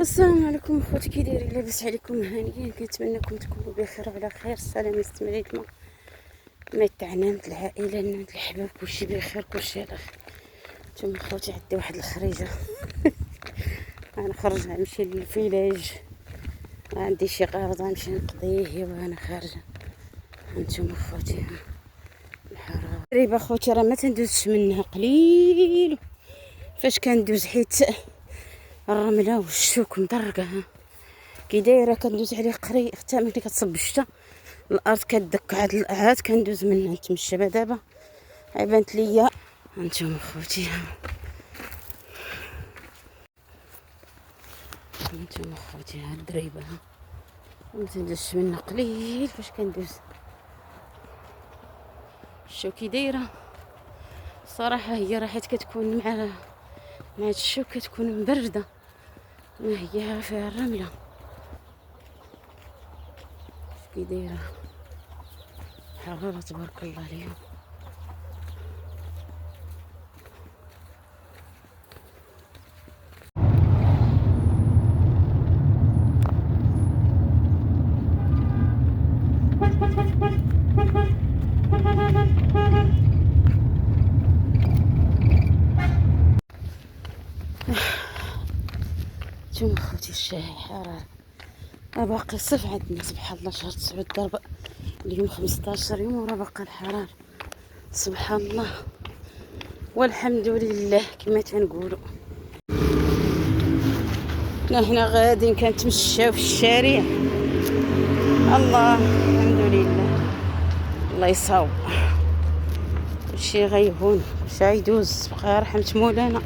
السلام عليكم اخوتي، كي دايرين؟ لاباس عليكم؟ هانيين؟ كنتمنىكم تكونوا بخير وعلى خير. السلامة استمريتنا ما تاعنا العائله الحباب، كلشي بخير كلشي على خير. نتوما اخوتي عندي واحد الخريجه غنخرج غنمشي للفيلاج، عندي شي غرض غنمشي نقضيه وانا خارجه. هانتوما اخوتي الحراره ريبه اخوتي راه ما تندوزش منها قليل، فاش كندوز حيت الرمله والشوك مدرقه. كي دايره كندوز عليه قري حتى ملي كتصب الشتا الارض كدك، عاد كندوز منها نتمشى. دابا عيبانت ليا. هانتوما خوتي، هانتوما خوتي هاد الدريبه ما تندوزش منها قليل فاش كندوز. شو كي دايره صراحه هي راه حيت كتكون مع هاد الشوك كتكون مبرده، ما هي فيها الرمله. كي دايره حراره تبارك الله اليوم. نتوما خوتي الشاي حراره باقي الصيف عندنا سبحان الله. شهر 9 ضرب اليوم 15 يوم وراه باقا الحراره سبحان الله والحمد لله كما تنقولوا. هنا غادي كنتمشاو في الشارع. الله الحمد لله، الله يصاوب كلشي غيهون، كلشي غيدوز بقى رحمة مولانا.